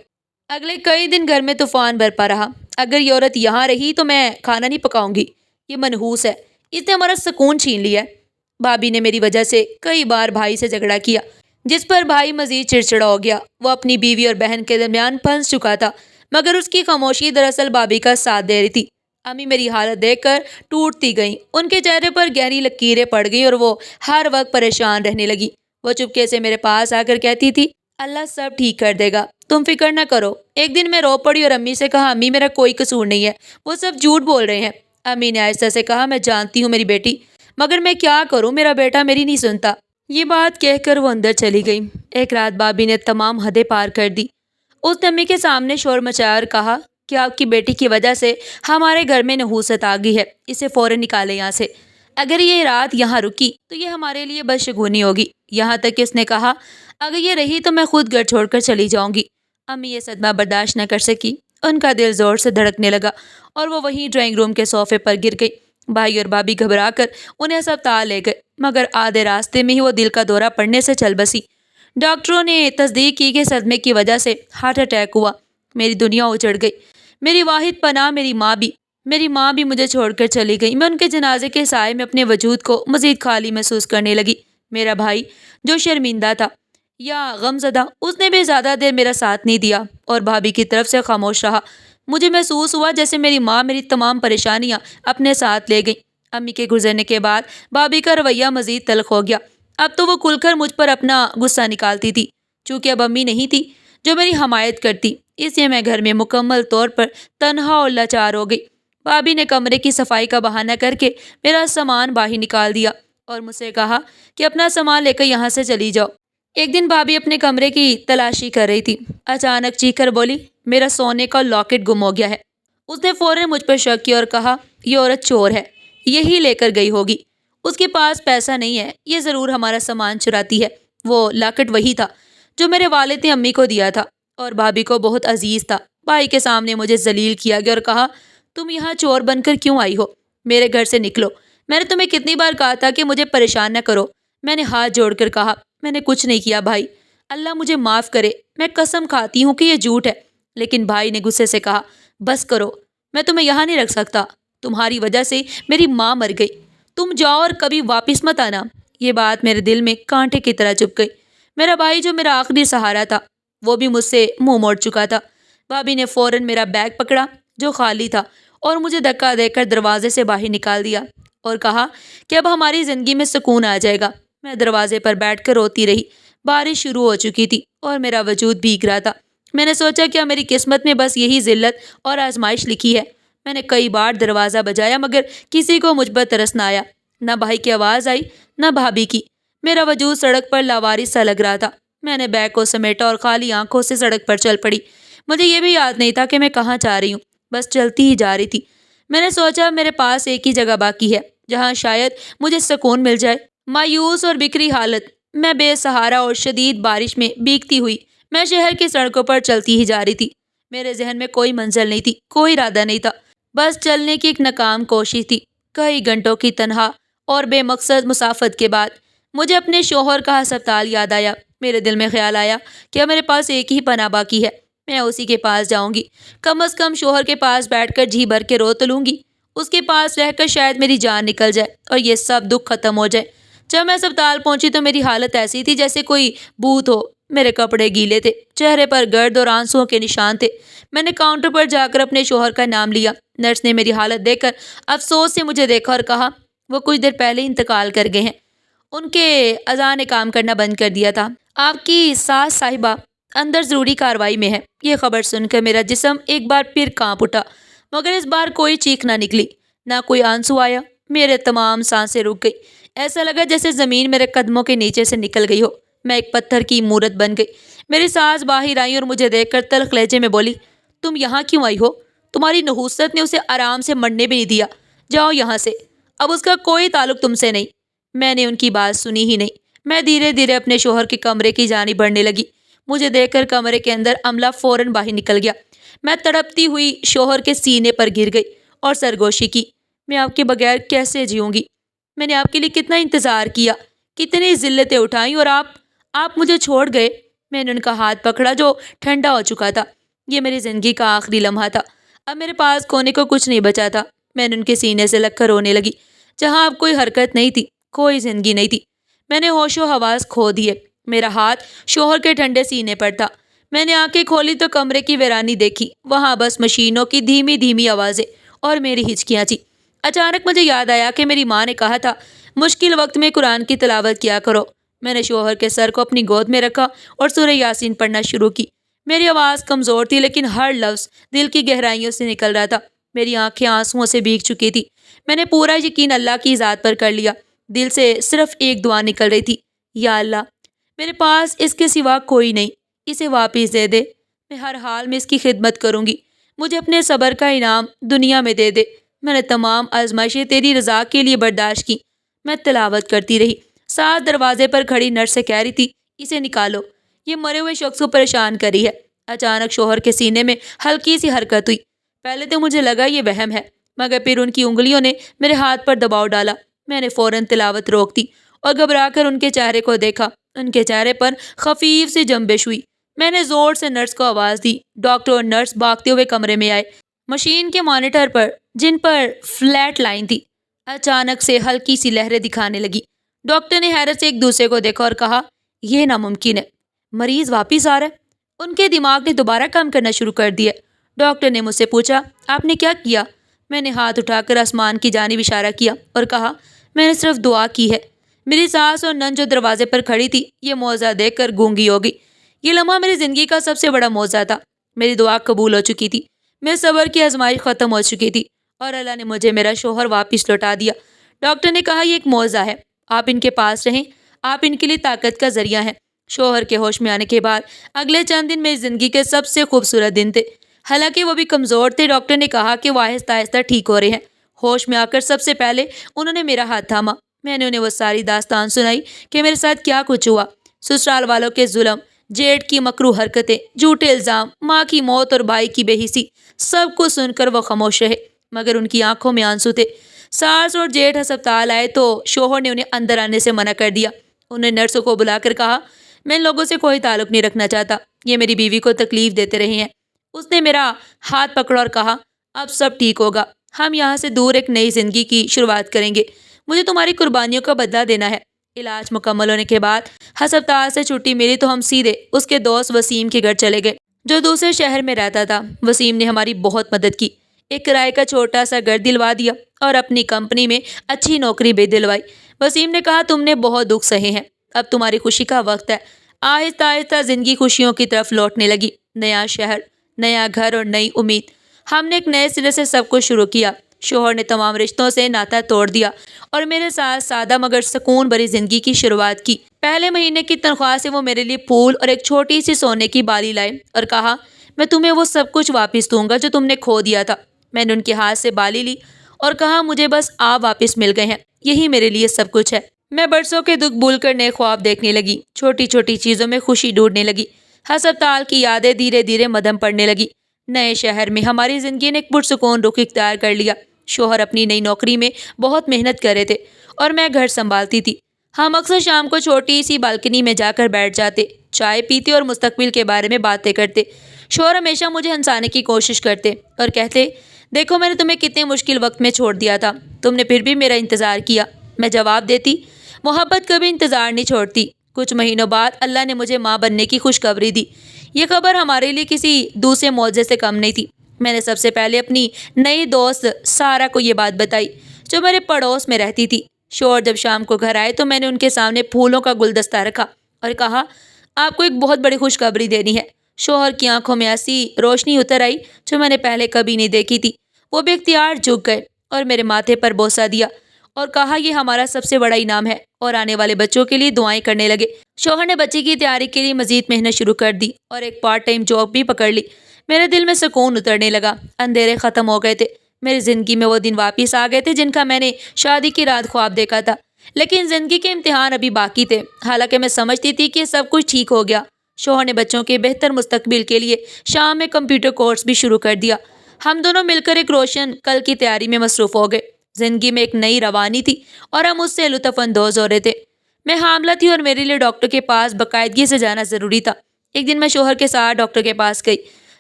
اگلے کئی دن گھر میں طوفان برپا رہا۔ اگر یہ عورت یہاں رہی تو میں کھانا نہیں پکاؤں گی، یہ منحوس ہے، اس نے ہمارا سکون چھین لیا ہے۔ بھابھی نے میری وجہ سے کئی بار بھائی سے جھگڑا کیا، جس پر بھائی مزید چڑچڑا ہو گیا۔ وہ اپنی بیوی اور بہن کے درمیان پھنس چکا تھا، مگر اس کی خاموشی دراصل بھابھی کا ساتھ دے رہی تھی۔ امی میری حالت دیکھ کر ٹوٹتی گئیں، ان کے چہرے پر گہری لکیریں پڑ گئیں اور وہ ہر وقت پریشان رہنے لگی۔ وہ چپکے سے میرے پاس آ کر کہتی تھی، اللہ سب ٹھیک کر دے گا، تم فکر نہ کرو۔ ایک دن میں رو پڑی اور امی سے کہا، امی میرا کوئی قصور نہیں ہے، وہ سب جھوٹ بول رہے ہیں۔ امی نے آہستہ سے کہا، میں جانتی ہوں میری بیٹی، مگر میں کیا کروں، میرا بیٹا میری نہیں سنتا۔ یہ بات کہہ کر وہ اندر چلی گئی۔ ایک رات بھابی نے تمام حدیں پار کر دی۔ اس نے امی کے سامنے شور مچایا اور کہا کہ آپ کی بیٹی کی وجہ سے ہمارے گھر میں نحوست آ گئی ہے، اسے فوراً نکالے یہاں سے۔ اگر یہ رات یہاں رکی تو یہ ہمارے لیے بدشگونی ہوگی۔ یہاں تک کہ اس نے کہا، اگر یہ رہی تو میں خود گھر چھوڑ کر چلی جاؤں گی۔ امی یہ صدمہ برداشت نہ کر سکی، ان کا دل زور سے دھڑکنے لگا اور وہ وہیں ڈرائنگ روم کے صوفے پر گر گئی۔ بھائی اور بھابھی گھبرا کر انہیں اسپتال لے گئے، مگر آدھے راستے میں ہی وہ دل کا دورہ پڑنے سے چل بسی۔ ڈاکٹروں نے تصدیق کی کہ صدمے کی وجہ سے ہارٹ اٹیک ہوا۔ میری دنیا اجڑ گئی۔ میری واحد پناہ میری ماں بھی مجھے چھوڑ کر چلی گئی۔ میں ان کے جنازے کے سائے میں اپنے وجود کو مزید خالی محسوس کرنے لگی۔ میرا بھائی جو شرمندہ تھا یا غمزدہ، اس نے بھی زیادہ دیر میرا ساتھ نہیں دیا اور بھابھی کی طرف سے خاموش رہا۔ مجھے محسوس ہوا جیسے میری ماں میری تمام پریشانیاں اپنے ساتھ لے گئی۔ امی کے گزرنے کے بعد بھابھی کا رویہ مزید تلخ ہو گیا۔ اب تو وہ کھل کر مجھ پر اپنا غصہ نکالتی تھی۔ چونکہ اب امی نہیں تھی جو میری حمایت کرتی، اس لیے میں گھر میں مکمل طور پر تنہا اور لاچار ہو گئی۔ بھابھی نے کمرے کی صفائی کا بہانہ کر کے میرا سامان باہر نکال دیا اور مجھ سے کہا کہ اپنا سامان لے کر یہاں سے چلی جاؤ۔ ایک دن بھابھی اپنے کمرے کی تلاشی کر رہی تھی، اچانک چیخ کر بولی، میرا سونے کا لاکٹ گم ہو گیا ہے۔ اس نے فوراً مجھ پر شک کیا اور کہا، یہ عورت چور ہے، یہی لے کر گئی ہوگی، اس کے پاس پیسہ نہیں ہے، یہ ضرور ہمارا سامان چراتی ہے۔ وہ لاکٹ وہی تھا جو میرے والد نے امی کو دیا تھا اور بھابھی کو بہت عزیز تھا۔ بھائی کے سامنے مجھے ذلیل کیا گیا اور کہا، تم یہاں چور بن کر کیوں آئی ہو؟ میرے گھر سے نکلو، میں نے تمہیں کتنی بار کہا تھا کہ مجھے پریشان نہ کرو۔ میں نے ہاتھ جوڑ کر کہا، میں نے کچھ نہیں کیا بھائی، اللہ مجھے معاف کرے، میں قسم کھاتی ہوں کہ یہ جھوٹ ہے۔ لیکن بھائی نے غصے سے کہا، بس کرو، میں تمہیں یہاں نہیں رکھ سکتا، تمہاری وجہ سے میری ماں مر گئی، تم جاؤ اور کبھی واپس مت آنا۔ یہ بات میرے دل میں کانٹے کی طرح چبھ گئی۔ میرا بھائی جو میرا آخری سہارا تھا، وہ بھی مجھ سے منہ موڑ چکا تھا۔ بھابھی نے فوراً میرا بیگ پکڑا جو خالی تھا اور مجھے دھکا دے کر دروازے سے باہر نکال دیا اور کہا کہ اب ہماری زندگی میں سکون آ جائے گا۔ میں دروازے پر بیٹھ کر روتی رہی۔ بارش شروع ہو چکی تھی اور میرا وجود بھیگ رہا تھا۔ میں نے سوچا کیا میری قسمت میں بس یہی ذلت اور آزمائش لکھی ہے؟ میں نے کئی بار دروازہ بجایا مگر کسی کو مجھ پر ترس نہ آیا، نہ بھائی کی آواز آئی نہ بھابھی کی۔ میرا وجود سڑک پر لاوارث سا لگ رہا تھا۔ میں نے بیگ کو سمیٹا اور خالی آنکھوں سے سڑک پر چل پڑی۔ مجھے یہ بھی یاد نہیں تھا کہ میں کہاں جا رہی ہوں، بس چلتی ہی جا رہی تھی۔ میں نے سوچا میرے پاس ایک ہی جگہ باقی ہے جہاں شاید مجھے سکون مل جائے۔ مایوس اور بکھری حالت میں بے سہارا اور شدید بارش میں بھیگتی ہوئی میں شہر کی سڑکوں پر چلتی ہی جا رہی تھی۔ میرے ذہن میں کوئی منزل نہیں تھی، کوئی ارادہ نہیں تھا، بس چلنے کی ایک ناکام کوشش تھی۔ کئی گھنٹوں کی تنہا اور بے مقصد مسافت کے بعد مجھے اپنے شوہر کا ہسپتال یاد آیا۔ میرے دل میں خیال آیا کہ میرے پاس ایک ہی پناہ باقی ہے، میں اسی کے پاس جاؤں گی۔ کم از کم شوہر کے پاس بیٹھ کر جی بھر کے رو تو لوں گی، اس کے پاس رہ کر شاید میری جان نکل جائے اور یہ سب دکھ ختم ہو جائے۔ جب میں اسپتال پہنچی تو میری حالت ایسی تھی جیسے کوئی بھوت ہو۔ میرے کپڑے گیلے تھے، چہرے پر گرد اور آنسوؤں کے نشان تھے۔ میں نے کاؤنٹر پر جا کر اپنے شوہر کا نام لیا۔ نرس نے میری حالت دیکھ کر افسوس سے مجھے دیکھا اور کہا، وہ کچھ دیر پہلے انتقال کر گئے ہیں، ان کے اذان نے کام کرنا بند کر دیا تھا۔ آپ کی ساس صاحبہ اندر ضروری کارروائی میں ہے۔ یہ خبر سن کر میرا جسم ایک بار پھر کانپ اٹھا، مگر اس بار کوئی چیخ نہ نکلی، نہ کوئی آنسو آیا۔ میرے تمام سانسیں رک گئی، ایسا لگا جیسے زمین میرے قدموں کے نیچے سے نکل گئی ہو۔ میں ایک پتھر کی مورت بن گئی۔ میری ساس باہر آئی اور مجھے دیکھ کر تلخ لہجے میں بولی، تم یہاں کیوں آئی ہو؟ تمہاری نحوست نے اسے آرام سے مرنے بھی نہیں دیا، جاؤ یہاں سے، اب اس کا کوئی تعلق تم سے نہیں۔ میں نے ان کی بات سنی ہی نہیں۔ میں دھیرے دھیرے اپنے شوہر کے کمرے کی جانب بڑھنے لگی۔ مجھے دیکھ کر کمرے کے اندر عملہ فوراً باہر نکل گیا۔ میں تڑپتی ہوئی شوہر کے سینے پر گر گئی اور سرگوشی کی، میں آپ کے بغیر کیسے جیوں گی؟ میں نے آپ کے لیے کتنا انتظار کیا، کتنی ذلتیں اٹھائیں اور آپ مجھے چھوڑ گئے۔ میں نے ان کا ہاتھ پکڑا جو ٹھنڈا ہو چکا تھا۔ یہ میری زندگی کا آخری لمحہ تھا، اب میرے پاس کھونے کو کچھ نہیں بچا تھا۔ میں نے ان کے سینے سے لگ کر رونے لگی، جہاں اب کوئی حرکت نہیں تھی، کوئی زندگی نہیں تھی۔ میں نے ہوش و حواس کھو دیے۔ میرا ہاتھ شوہر کے ٹھنڈے سینے پر تھا۔ میں نے آنکھیں کھولی تو کمرے کی ویرانی دیکھی، وہاں بس مشینوں کی دھیمی دھیمی آوازیں اور میری ہچکیاں تھیں۔ اچانک مجھے یاد آیا کہ میری ماں نے کہا تھا مشکل وقت میں قرآن کی تلاوت کیا کرو۔ میں نے شوہر کے سر کو اپنی گود میں رکھا اور سورہ یاسین پڑھنا شروع کی۔ میری آواز کمزور تھی لیکن ہر لفظ دل کی گہرائیوں سے نکل رہا تھا۔ میری آنکھیں آنسوؤں سے بھیگ چکی تھی۔ میں نے پورا یقین اللہ کی ذات پر کر لیا۔ دل سے صرف ایک دعا نکل رہی تھی، یا اللہ، میرے پاس اس کے سوا کوئی نہیں، اسے واپس دے دے۔ میں ہر حال میں اس کی خدمت کروں گی۔ مجھے اپنے صبر کا انعام دنیا میں دے دے۔ میں نے تمام آزمائشیں تیری رضا کے لیے برداشت کی۔ میں تلاوت کرتی رہی۔ ساتھ دروازے پر کھڑی نرس سے کہہ رہی تھی، اسے نکالو، یہ مرے ہوئے شخص کو پریشان کری ہے۔ اچانک شوہر کے سینے میں ہلکی سی حرکت ہوئی۔ پہلے تو مجھے لگا یہ وہم ہے، مگر پھر ان کی انگلیوں نے میرے ہاتھ پر دباؤ ڈالا۔ میں نے فوراً تلاوت روک دی اور گھبرا کر ان کے چہرے کو دیکھا۔ ان کے چہرے پر خفیف سی جنبش ہوئی۔ میں نے زور سے نرس کو آواز دی۔ ڈاکٹر اور نرس بھاگتے ہوئے کمرے میں آئے۔ مشین کے مانیٹر پر، جن پر فلیٹ لائن تھی، اچانک سے ہلکی سی لہریں دکھانے لگی۔ ڈاکٹر نے حیرت سے ایک دوسرے کو دیکھا اور کہا، یہ ناممکن ہے، مریض واپس آ رہا ہے۔ ان کے دماغ نے دوبارہ کام کرنا شروع کر دیا۔ ڈاکٹر نے مجھ سے پوچھا، آپ نے کیا کیا؟ میں نے ہاتھ اٹھا کر آسمان کی جانب اشارہ کیا اور کہا، میں نے صرف دعا کی ہے۔ میری ساس اور نن جو دروازے پر کھڑی تھی، یہ معجزہ دیکھ کر گونگی ہو گئی۔ یہ لمحہ میری زندگی کا سب سے بڑا معجزہ تھا۔ میری دعا قبول ہو چکی تھی، میرے صبر کی آزمائش ختم ہو چکی تھی اور اللہ نے مجھے میرا شوہر واپس لوٹا دیا۔ ڈاکٹر نے کہا، یہ ایک معجزہ ہے، آپ ان کے پاس رہیں، آپ ان کے لیے طاقت کا ذریعہ ہیں۔ شوہر کے ہوش میں آنے کے بعد اگلے چند دن میری زندگی کے سب سے خوبصورت دن تھے۔ حالانکہ وہ بھی کمزور تھے، ڈاکٹر نے کہا کہ وہ آہستہ آہستہ ٹھیک ہو رہے ہیں۔ ہوش میں آ کر سب سے پہلے انہوں نے میرا ہاتھ تھاما۔ میں نے انہیں وہ ساری داستان سنائی کہ میرے ساتھ کیا کچھ ہوا۔ سسرال والوں کے ظلم، جیٹ کی مکروہ حرکتیں، جھوٹے الزام، ماں کی موت اور بھائی کی بے حسی، سب کچھ سن کر وہ خاموش رہے، مگر ان کی آنکھوں میں آنسو تھے۔ ساس اور جیٹھ ہسپتال آئے تو شوہر نے انہیں اندر آنے سے منع کر دیا۔ انہیں نرسوں کو بلا کر کہا، میں ان لوگوں سے کوئی تعلق نہیں رکھنا چاہتا، یہ میری بیوی کو تکلیف دیتے رہے ہیں۔ اس نے میرا ہاتھ پکڑا اور کہا، اب سب ٹھیک ہوگا، ہم یہاں سے دور ایک نئی زندگی کی شروعات کریں گے۔ مجھے تمہاری قربانیوں کا بدلہ دینا ہے۔ علاج مکمل ہونے کے بعد ہسپتال سے چھٹی ملی تو ہم سیدھے اس کے دوست وسیم کے گھر چلے گئے، جو دوسرے شہر میں رہتا تھا۔ وسیم نے ہماری بہت مدد کی، ایک کرائے کا چھوٹا سا گھر دلوا دیا اور اپنی کمپنی میں اچھی نوکری بھی دلوائی۔ وسیم نے کہا، تم نے بہت دکھ سہے ہیں، اب تمہاری خوشی کا وقت ہے۔ آہستہ آہستہ زندگی خوشیوں کی طرف لوٹنے لگی۔ نیا شہر، نیا گھر اور نئی امید۔ ہم نے ایک نئے سرے سے سب کچھ شروع کیا۔ شوہر نے تمام رشتوں سے ناتا توڑ دیا اور میرے ساتھ سادہ مگر سکون بھری زندگی کی شروعات کی۔ پہلے مہینے کی تنخواہ سے وہ میرے لیے پھول اور ایک چھوٹی سی سونے کی بالی لائے اور کہا، میں تمہیں وہ سب کچھ واپس دوں گا جو تم نے کھو دیا تھا۔ میں نے ان کے ہاتھ سے بالی لی اور کہا، مجھے بس آپ واپس مل گئے ہیں، یہی میرے لیے سب کچھ ہے۔ میں برسوں کے دکھ بھول کر نئے خواب دیکھنے لگی، چھوٹی چھوٹی چیزوں میں خوشی ڈھونڈنے لگی۔ ہسپتال کی یادیں دھیرے دھیرے مدھم پڑنے لگی۔ نئے شہر میں ہماری زندگی نے ایک پرسکون رخ اختیار کر لیا۔ شوہر اپنی نئی نوکری میں بہت محنت کر رہے تھے اور میں گھر سنبھالتی تھی۔ ہم اکثر شام کو چھوٹی سی بالکنی میں جا کر بیٹھ جاتے، چائے پیتے اور مستقبل کے بارے میں باتیں کرتے۔ شوہر ہمیشہ مجھے ہنسانے کی کوشش کرتے اور کہتے، دیکھو میں نے تمہیں کتنے مشکل وقت میں چھوڑ دیا تھا، تم نے پھر بھی میرا انتظار کیا۔ میں جواب دیتی، محبت کبھی انتظار نہیں چھوڑتی۔ کچھ مہینوں بعد اللہ نے مجھے ماں بننے کی خوشخبری دی۔ یہ خبر ہمارے لیے کسی دوسرے معجزے سے کم نہیں تھی۔ میں نے سب سے پہلے اپنی نئی دوست سارا کو یہ بات بتائی، جو میرے پڑوس میں رہتی تھی۔ شوہر جب شام کو گھر آئے تو میں نے ان کے سامنے پھولوں کا گلدستہ رکھا اور کہا، آپ کو ایک بہت بڑی خوشخبری دینی ہے۔ شوہر کی آنکھوں میں ایسی روشنی اتر آئی جو میں نے پہلے کبھی نہیں دیکھی تھی۔ وہ بے اختیار جھک گئے اور میرے ماتھے پر بوسہ دیا اور کہا، یہ ہمارا سب سے بڑا انعام ہے، اور آنے والے بچوں کے لیے دعائیں کرنے لگے۔ شوہر نے بچے کی تیاری کے لیے مزید محنت شروع کر دی اور ایک پارٹ ٹائم جاب بھی پکڑ لی۔ میرے دل میں سکون اترنے لگا، اندھیرے ختم ہو گئے تھے۔ میری زندگی میں وہ دن واپس آ گئے تھے جن کا میں نے شادی کی رات خواب دیکھا تھا۔ لیکن زندگی کے امتحان ابھی باقی تھے۔ حالانکہ میں سمجھتی تھی کہ سب کچھ ٹھیک ہو گیا، شوہر نے بچوں کے بہتر مستقبل کے لیے شام میں کمپیوٹر کورس بھی شروع کر دیا۔ ہم دونوں مل کر ایک روشن کل کی تیاری میں مصروف ہو گئے۔ زندگی میں ایک نئی روانی تھی اور ہم اس سے لطف اندوز ہو رہے تھے۔ میں حاملہ تھی اور میرے لیے ڈاکٹر کے پاس باقاعدگی سے جانا ضروری تھا۔ ایک دن میں شوہر کے ساتھ ڈاکٹر کے پاس گئی،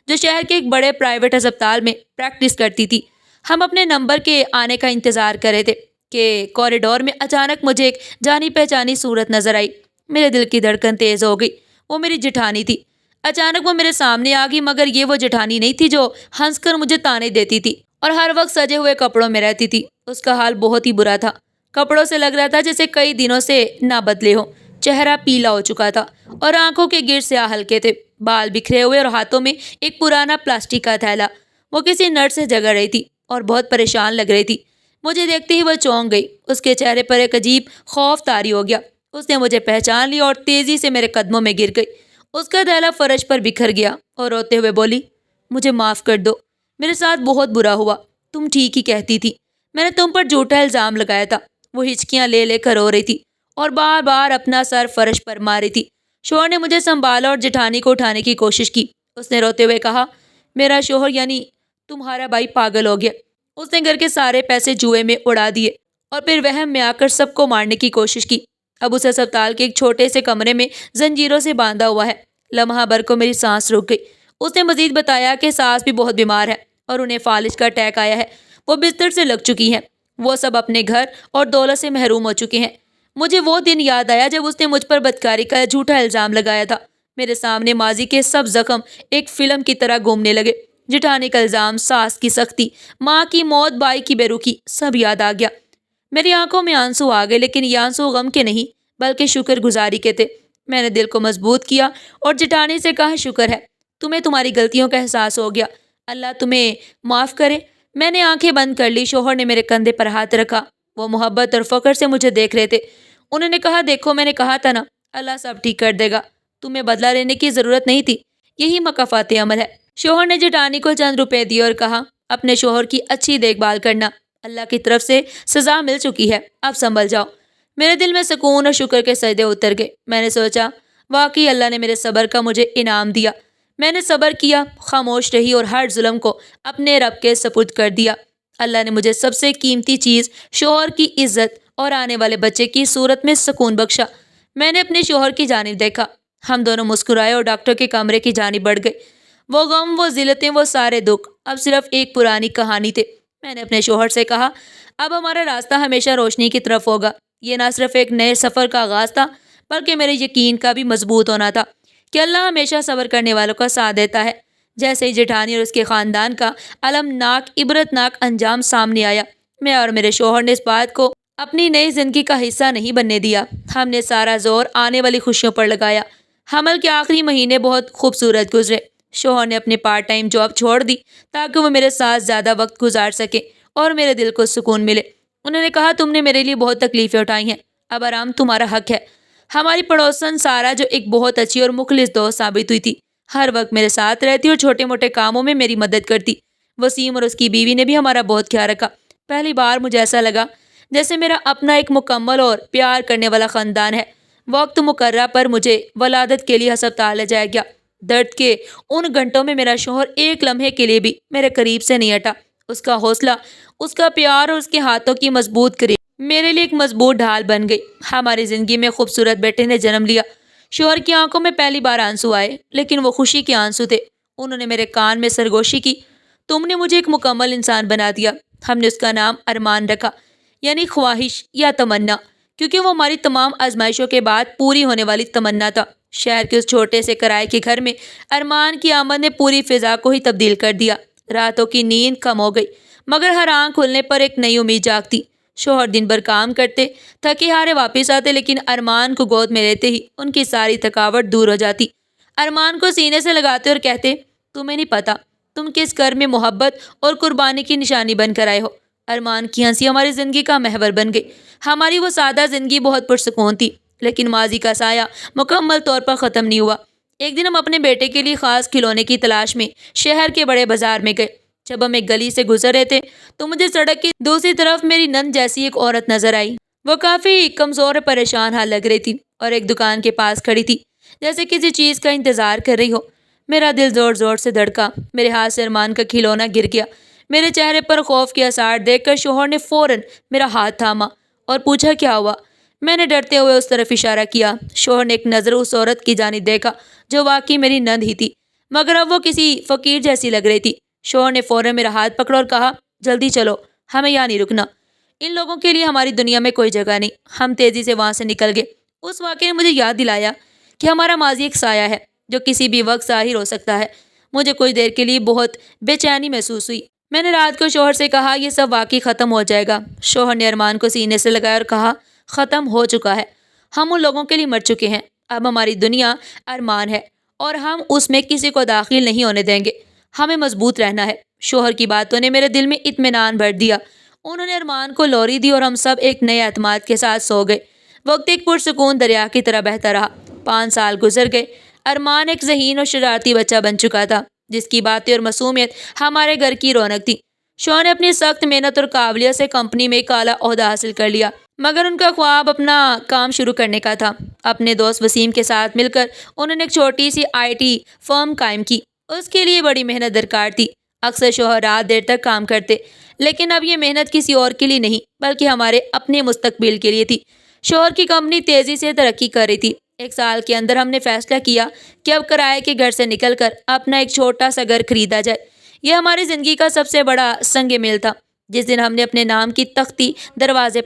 جو شہر کے ایک بڑے پرائیویٹ ہسپتال میں پریکٹس کرتی تھی۔ ہم اپنے نمبر کے آنے کا انتظار کر رہے تھے کہ کوریڈور میں اچانک مجھے ایک جانی پہچانی صورت نظر آئی۔ میرے دل کی دھڑکن تیز ہو گئی۔ وہ میری جٹھانی تھی۔ اچانک وہ میرے سامنے آ گئی، مگر یہ وہ جٹھانی نہیں تھی جو ہنس کر مجھے تانے دیتی تھی۔ اور ہر وقت سجے ہوئے کپڑوں میں رہتی تھی۔ اس کا حال بہت ہی برا تھا، کپڑوں سے لگ رہا تھا جیسے کئی دنوں سے نہ بدلے ہوں۔ چہرہ پیلا ہو چکا تھا اور آنکھوں کے گرد سیاہ ہلکے تھے، بال بکھرے ہوئے اور ہاتھوں میں ایک پرانا پلاسٹک کا تھیلا۔ وہ کسی نٹ سے جگڑ رہی تھی اور بہت پریشان لگ رہی تھی۔ مجھے دیکھتے ہی وہ چونک گئی، اس کے چہرے پر ایک عجیب خوف طاری ہو گیا۔ اس نے مجھے پہچان لیا اور تیزی سے میرے قدموں میں گر گئی۔ اس کا تھیلا فرش پر بکھر گیا اور روتے ہوئے بولی، مجھے معاف کر دو، میرے ساتھ بہت برا ہوا، تم ٹھیک ہی کہتی تھی، میں نے تم پر جھوٹا الزام لگایا تھا۔ وہ ہچکیاں لے لے کر رو رہی تھی اور بار بار اپنا سر فرش پر مار رہی تھی۔ شوہر نے مجھے سنبھالا اور جٹھانی کو اٹھانے کی کوشش کی۔ اس نے روتے ہوئے کہا، میرا شوہر یعنی تمہارا بھائی پاگل ہو گیا، اس نے گھر کے سارے پیسے جوئے میں اڑا دیے اور پھر وہم میں آ کر سب کو مارنے کی کوشش کی۔ اب اسے اسپتال کے ایک چھوٹے سے کمرے میں زنجیروں سے باندھا ہوا ہے۔ لمحہ بھر کو میری سانس رک گئی۔ اس نے مزید بتایا کہ ساس بھی بہت بیمار ہے اور انہیں فالج کا اٹیک آیا ہے، وہ بستر سے لگ چکی ہیں، وہ سب اپنے گھر اور دولت سے محروم ہو چکے ہیں۔ مجھے وہ دن یاد آیا جب اس نے مجھ پر بدکاری کا جھوٹا الزام لگایا تھا۔ میرے سامنے ماضی کے سب زخم ایک فلم کی طرح گھومنے لگے۔ جٹھانی کا الزام، ساس کی سختی، ماں کی موت، بھائی کی بے رخی، سب یاد آ گیا۔ میری آنکھوں میں آنسو آ گئے، لیکن یہ آنسو غم کے نہیں بلکہ شکر گزاری کے تھے۔ میں نے دل کو مضبوط کیا اور جٹھانی سے کہا، شکر ہے تمہیں تمہاری غلطیوں کا احساس ہو گیا، اللہ تمہیں معاف کرے۔ میں نے آنکھیں بند کر لی۔ شوہر نے میرے کندھے پر ہاتھ رکھا، وہ محبت اور فخر سے مجھے دیکھ رہے تھے۔ انہوں نے کہا، دیکھو میں نے کہا تھا نا، اللہ سب ٹھیک کر دے گا، تمہیں بدلہ لینے کی ضرورت نہیں تھی، یہی مکافات عمل ہے۔ شوہر نے جٹھانی کو چند روپے دیے اور کہا، اپنے شوہر کی اچھی دیکھ بھال کرنا، اللہ کی طرف سے سزا مل چکی ہے، اب سنبھل جاؤ۔ میرے دل میں سکون اور شکر کے سجدے اتر گئے۔ میں نے سوچا، واقعی اللہ نے میرے صبر کا مجھے انعام دیا۔ میں نے صبر کیا، خاموش رہی اور ہر ظلم کو اپنے رب کے سپرد کر دیا۔ اللہ نے مجھے سب سے قیمتی چیز، شوہر کی عزت اور آنے والے بچے کی صورت میں سکون بخشا۔ میں نے اپنے شوہر کی جانب دیکھا، ہم دونوں مسکرائے اور ڈاکٹر کے کمرے کی جانب بڑھ گئے۔ وہ غم، وہ ذلتیں، وہ سارے دکھ اب صرف ایک پرانی کہانی تھے۔ میں نے اپنے شوہر سے کہا، اب ہمارا راستہ ہمیشہ روشنی کی طرف ہوگا۔ یہ نہ صرف ایک نئے سفر کا آغاز تھا بلکہ میرے یقین کا بھی مضبوط ہونا تھا کہ اللہ ہمیشہ صبر کرنے والوں کا ساتھ دیتا ہے۔ جیسے ہی جٹھانی اور اس کے خاندان کا المناک، عبرتناک انجام سامنے آیا، میں اور میرے شوہر نے اس بات کو اپنی نئی زندگی کا حصہ نہیں بننے دیا۔ ہم نے سارا زور آنے والی خوشیوں پر لگایا۔ حمل کے آخری مہینے بہت خوبصورت گزرے۔ شوہر نے اپنے پارٹ ٹائم جاب چھوڑ دی تاکہ وہ میرے ساتھ زیادہ وقت گزار سکے اور میرے دل کو سکون ملے۔ انہوں نے کہا، تم نے میرے لیے بہت تکلیفیں اٹھائی ہیں، اب آرام تمہارا حق ہے۔ ہماری پڑوسن سارا، جو ایک بہت اچھی اور مخلص دوست ثابت ہوئی تھی، ہر وقت میرے ساتھ رہتی اور چھوٹے موٹے کاموں میں میری مدد کرتی۔ وسیم اور اس کی بیوی نے بھی ہمارا بہت خیال رکھا۔ پہلی بار مجھے ایسا لگا جیسے میرا اپنا ایک مکمل اور پیار کرنے والا خاندان ہے۔ وقت مقررہ پر مجھے ولادت کے لیے ہسپتال لے جایا گیا۔ درد کے ان گھنٹوں میں میرا شوہر ایک لمحے کے لیے بھی میرے قریب سے نہیں ہٹا۔ اس کا حوصلہ، اس کا پیار اور اس کے ہاتھوں کی مضبوط گرپ میرے لیے ایک مضبوط ڈھال بن گئی۔ ہماری زندگی میں خوبصورت بیٹے نے جنم لیا۔ شوہر کی آنکھوں میں پہلی بار آنسو آئے، لیکن وہ خوشی کے آنسو تھے۔ انہوں نے میرے کان میں سرگوشی کی، تم نے مجھے ایک مکمل انسان بنا دیا۔ ہم نے اس کا نام ارمان رکھا، یعنی خواہش یا تمنا، کیونکہ وہ ہماری تمام آزمائشوں کے بعد پوری ہونے والی تمنا تھا۔ شہر کے اس چھوٹے سے کرائے کے گھر میں ارمان کی آمد نے پوری فضا کو ہی تبدیل کر دیا۔ راتوں کی نیند کم ہو گئی، مگر ہر آنکھ کھلنے پر ایک نئی امید جاگتی۔ شوہر دن بھر کام کرتے، تھکے ہارے واپس آتے، لیکن ارمان کو گود میں لیتے ہی ان کی ساری تھکاوٹ دور ہو جاتی۔ ارمان کو سینے سے لگاتے اور کہتے، تمہیں نہیں پتا تم کس گھر میں محبت اور قربانی کی نشانی بن کر آئے ہو۔ ارمان کی ہنسی ہماری زندگی کا محور بن گئی۔ ہماری وہ سادہ زندگی بہت پرسکون تھی، لیکن ماضی کا سایہ مکمل طور پر ختم نہیں ہوا۔ ایک دن ہم اپنے بیٹے کے لیے خاص کھلونے کی تلاش میں شہر کے بڑے بازار میں گئے۔ جب ہم ایک گلی سے گزر رہے تھے تو مجھے سڑک کی دوسری طرف میری نند جیسی ایک عورت نظر آئی۔ وہ کافی کمزور اور پریشان حال لگ رہی تھی اور ایک دکان کے پاس کھڑی تھی، جیسے کسی چیز کا انتظار کر رہی ہو۔ میرا دل زور زور سے دھڑکا، میرے ہاتھ سے ارمان کا کھلونا گر گیا۔ میرے چہرے پر خوف کے آثار دیکھ کر شوہر نے فوراً میرا ہاتھ تھاما اور پوچھا، کیا ہوا؟ میں نے ڈرتے ہوئے اس طرف اشارہ کیا۔ شوہر نے ایک نظر اس عورت کی جانب دیکھا جو واقعی میری نند ہی تھی، مگر اب وہ کسی فقیر جیسی لگ رہی تھی۔ شوہر نے فوراً میرا ہاتھ پکڑا اور کہا، جلدی چلو، ہمیں یہاں نہیں رکنا، ان لوگوں کے لیے ہماری دنیا میں کوئی جگہ نہیں۔ ہم تیزی سے وہاں سے نکل گئے۔ اس واقعے نے مجھے یاد دلایا کہ ہمارا ماضی ایک سایہ ہے جو کسی بھی وقت ظاہر ہو سکتا ہے۔ مجھے کچھ دیر کے لیے بہت بے چینی محسوس ہوئی۔ میں نے رات کو شوہر سے کہا یہ سب واقعی ختم ہو جائے گا۔ شوہر نے ارمان کو سینے سے لگایا اور کہا ختم ہو چکا ہے، ہم ان لوگوں کے لیے مر چکے ہیں، اب ہماری دنیا ارمان ہے اور ہم اس میں کسی کو داخل نہیں ہونے دیں گے، ہمیں مضبوط رہنا ہے۔ شوہر کی باتوں نے میرے دل میں اطمینان بھر دیا۔ انہوں نے ارمان کو لوری دی اور ہم سب ایک نئے اعتماد کے ساتھ سو گئے۔ وقت ایک پرسکون دریا کی طرح بہتا رہا۔ 5 سال گزر گئے۔ ارمان ایک ذہین اور شرارتی بچہ بن چکا تھا جس کی باتیں اور معصومیت ہمارے گھر کی رونق تھی۔ شوہر نے اپنی سخت محنت اور قابلیت سے کمپنی میں ایک اعلیٰ عہدہ حاصل کر لیا، مگر ان کا خواب اپنا کام شروع کرنے کا تھا۔ اپنے دوست وسیم کے ساتھ مل کر انہوں نے ایک چھوٹی سی IT فرم قائم کی۔ اس کے لیے بڑی محنت درکار تھی۔ اکثر شوہر رات دیر تک کام کرتے، لیکن اب یہ محنت کسی اور کے لیے نہیں بلکہ ہمارے اپنے مستقبل کے لیے تھی۔ شوہر کی کمپنی تیزی سے ترقی کر رہی تھی۔ 1 سال کے اندر ہم نے فیصلہ کیا کہ اب کرائے کے گھر سے نکل کر اپنا ایک چھوٹا سا گھر خریدا جائے۔ یہ ہماری زندگی کا سب سے بڑا سنگ میل تھا۔ جس دن ہم نے اپنے نام کی تختی دروازے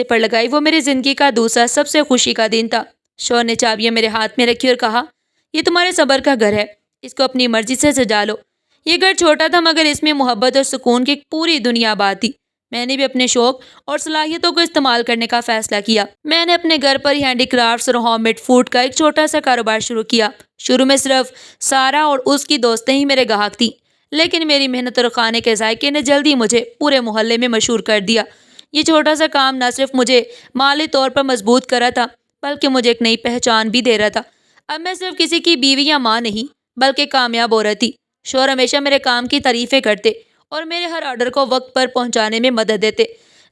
پر لگائی وہ میری زندگی کا دوسرا سب سے خوشی کا دن تھا۔ شوہر نے چابیاں میرے ہاتھ میں رکھی اور کہا یہ تمہارے صبر کا گھر ہے، اس کو اپنی مرضی سے سجا لو۔ یہ گھر چھوٹا تھا مگر اس میں محبت اور سکون کی پوری دنیا آباد تھی۔ میں نے بھی اپنے شوق اور صلاحیتوں کو استعمال کرنے کا فیصلہ کیا۔ میں نے اپنے گھر پر ہی ہینڈی کرافٹس اور ہوم میڈ فوڈ کا ایک چھوٹا سا کاروبار شروع کیا۔ شروع میں صرف سارا اور اس کی دوستیں ہی میرے گاہک تھیں، لیکن میری محنت اور کھانے کے ذائقے نے جلدی مجھے پورے محلے میں مشہور کر دیا۔ یہ چھوٹا سا کام نہ صرف مجھے مالی طور پر مضبوط کر رہا تھا بلکہ مجھے ایک نئی پہچان بھی دے رہا تھا۔ اب میں صرف کسی کی بیوی یا ماں نہیں بلکہ کامیاب ہو رہی تھی۔ شوہر ہمیشہ میرے کام کی تعریفیں کرتے اور میرے ہر آرڈر کو وقت پر پہنچانے میں مدد دیتے۔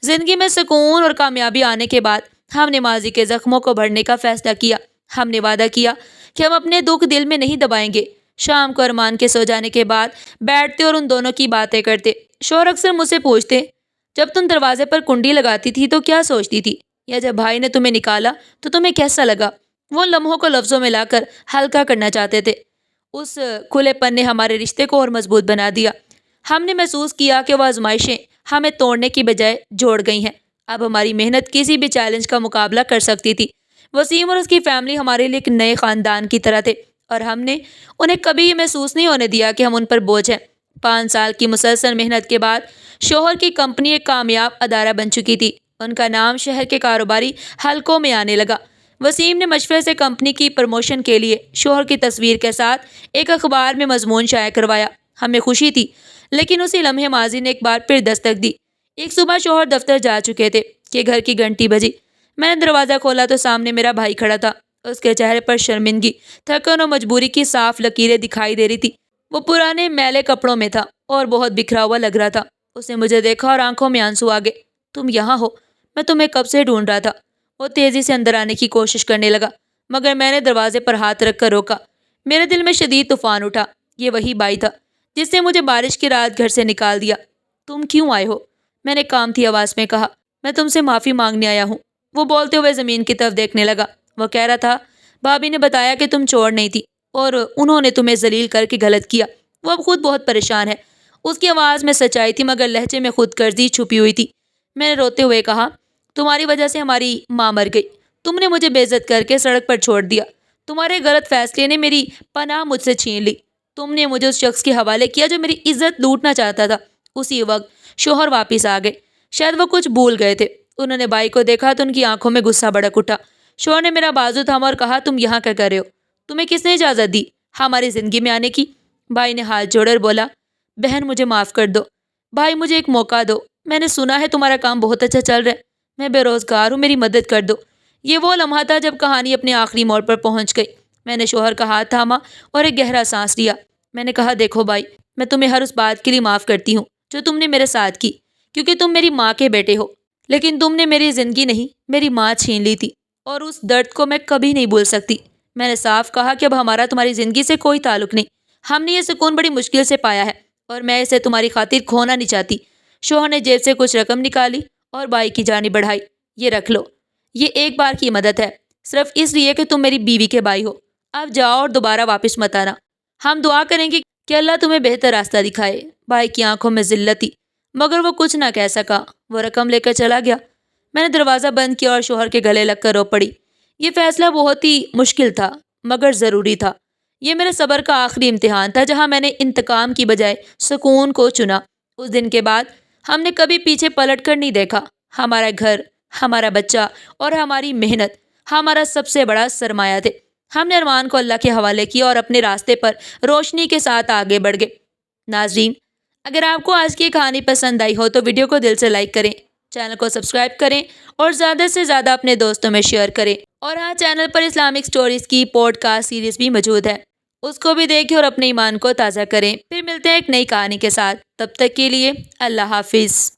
زندگی میں سکون اور کامیابی آنے کے بعد ہم نے ماضی کے زخموں کو بھرنے کا فیصلہ کیا۔ ہم نے وعدہ کیا کہ ہم اپنے دکھ دل میں نہیں دبائیں گے۔ شام کو ارمان کے سو جانے کے بعد بیٹھتے اور ان دونوں کی باتیں کرتے۔ شوہر اکثر مجھ سے پوچھتے جب تم دروازے پر کنڈی لگاتی تھی تو کیا سوچتی تھی، یا جب بھائی نے تمہیں نکالا تو تمہیں کیسا لگا؟ وہ لمحوں کو لفظوں میں لا کر ہلکا کرنا چاہتے تھے۔ اس کھلے پن نے ہمارے رشتے کو اور مضبوط بنا دیا۔ ہم نے محسوس کیا کہ وہ آزمائشیں ہمیں توڑنے کی بجائے جوڑ گئی ہیں۔ اب ہماری محنت کسی بھی چیلنج کا مقابلہ کر سکتی تھی۔ وسیم اور اس کی فیملی ہمارے لیے ایک نئے خاندان کی طرح تھے اور ہم نے انہیں کبھی یہ محسوس نہیں ہونے دیا کہ ہم ان پر بوجھ ہیں۔ 5 سال کی مسلسل محنت کے بعد شوہر کی کمپنی ایک کامیاب ادارہ بن چکی تھی۔ ان کا نام شہر کے کاروباری حلقوں میں آنے لگا۔ وسیم نے مشورے سے کمپنی کی پروموشن کے لیے شوہر کی تصویر کے ساتھ ایک اخبار میں مضمون شائع کروایا۔ ہمیں خوشی تھی، لیکن اسی لمحے ماضی نے ایک بار پھر دستک دی۔ ایک صبح شوہر دفتر جا چکے تھے کہ گھر کی گھنٹی بجی۔ میں نے دروازہ کھولا تو سامنے میرا بھائی کھڑا تھا۔ اس کے چہرے پر شرمندگی، تھکن اور مجبوری کی صاف لکیریں دکھائی دے رہی تھی۔ وہ پرانے میلے کپڑوں میں تھا اور بہت بکھرا ہوا لگ رہا تھا۔ اس نے مجھے دیکھا اور آنکھوں میں آنسو آ گئے۔ تم یہاں ہو؟ میں تمہیں کب سے ڈھونڈ رہا تھا۔ وہ تیزی سے اندر آنے کی کوشش کرنے لگا مگر میں نے دروازے پر ہاتھ رکھ کر روکا۔ میرے دل میں شدید طوفان اٹھا۔ یہ وہی بھائی تھا جس نے مجھے بارش کی رات گھر سے نکال دیا۔ تم کیوں آئے ہو؟ میں نے کانپتی آواز میں کہا۔ میں تم سے معافی مانگنے آیا ہوں۔ وہ بولتے ہوئے زمین کی طرف دیکھنے لگا۔ وہ کہہ رہا تھا بھابھی نے بتایا کہ تم چور نہیں تھی اور انہوں نے تمہیں ذلیل کر کے غلط کیا۔ وہ اب خود بہت پریشان ہے۔ اس کی آواز میں سچائی تھی مگر لہجے میں خود غرضی چھپی ہوئی تھی۔ میں نے روتے ہوئے کہا تمہاری وجہ سے ہماری ماں مر گئی۔ تم نے مجھے بے عزت کر کے سڑک پر چھوڑ دیا۔ تمہارے غلط فیصلے نے میری پناہ مجھ سے چھین لی۔ تم نے مجھے اس شخص کے حوالے کیا جو میری عزت لوٹنا چاہتا تھا۔ اسی وقت شوہر واپس آ گئے۔ شاید وہ کچھ بھول گئے تھے۔ انہوں نے بھائی کو دیکھا تو ان کی آنکھوں میں غصہ بھڑک اٹھا۔ شوہر نے میرا بازو تھاما اور کہا تم یہاں کیا کر رہے ہو؟ تمہیں کس نے اجازت دی ہماری زندگی میں آنے کی؟ بھائی نے ہاتھ جوڑے اور بولا بہن مجھے معاف کر دو۔ بھائی مجھے ایک موقع دو۔ میں نے سنا ہے تمہارا کام بہت اچھا چل رہا ہے۔ میں بے روزگار ہوں، میری مدد کر دو۔ یہ وہ لمحہ تھا جب کہانی اپنے آخری موڑ پر پہنچ گئی۔ میں نے شوہر کا ہاتھ تھاما اور ایک گہرا سانس لیا۔ میں نے کہا دیکھو بھائی، میں تمہیں ہر اس بات کے لیے معاف کرتی ہوں جو تم نے میرے ساتھ کی، کیونکہ تم میری ماں کے بیٹے ہو، لیکن تم نے میری زندگی نہیں میری ماں چھین لی تھی اور اس درد کو میں کبھی نہیں بھول سکتی۔ میں نے صاف کہا کہ اب ہمارا تمہاری زندگی سے کوئی تعلق نہیں۔ ہم نے یہ سکون بڑی مشکل سے پایا ہے اور میں اسے تمہاری خاطر کھونا نہیں چاہتی۔ شوہر نے جیب سے کچھ رقم نکالی اور بھائی کی جانب بڑھائی۔ یہ رکھ لو، یہ ایک بار کی مدد ہے، صرف اس لیے کہ تم میری بیوی کے بھائی ہو۔ اب جاؤ اور دوبارہ واپس مت آنا۔ ہم دعا کریں گے کہ اللہ تمہیں بہتر راستہ دکھائے۔ بھائی کی آنکھوں میں ذلت تھی مگر وہ کچھ نہ کہہ سکا۔ وہ رقم لے کر چلا گیا۔ میں نے دروازہ بند کیا اور شوہر کے گلے لگ کر رو پڑی۔ یہ فیصلہ بہت ہی مشکل تھا مگر ضروری تھا۔ یہ میرے صبر کا آخری امتحان تھا جہاں میں نے انتقام کی بجائے سکون کو چنا۔ اس دن کے بعد ہم نے کبھی پیچھے پلٹ کر نہیں دیکھا۔ ہمارا گھر، ہمارا بچہ اور ہماری محنت ہمارا سب سے بڑا سرمایہ تھے۔ ہم نے ارمان کو اللہ کے حوالے کیا اور اپنے راستے پر روشنی کے ساتھ آگے بڑھ گئے۔ ناظرین، اگر آپ کو آج کی یہ کہانی پسند آئی ہو تو ویڈیو کو دل سے لائک کریں، چینل کو سبسکرائب کریں اور زیادہ سے زیادہ اپنے دوستوں میں شیئر کریں۔ اور ہاں، چینل پر اسلامک سٹوریز کی پوڈ کاسٹ سیریز بھی موجود ہے، اس کو بھی دیکھیں اور اپنے ایمان کو تازہ کریں۔ پھر ملتے ہیں ایک نئی کہانی کے ساتھ، تب تک کے لیے اللہ حافظ۔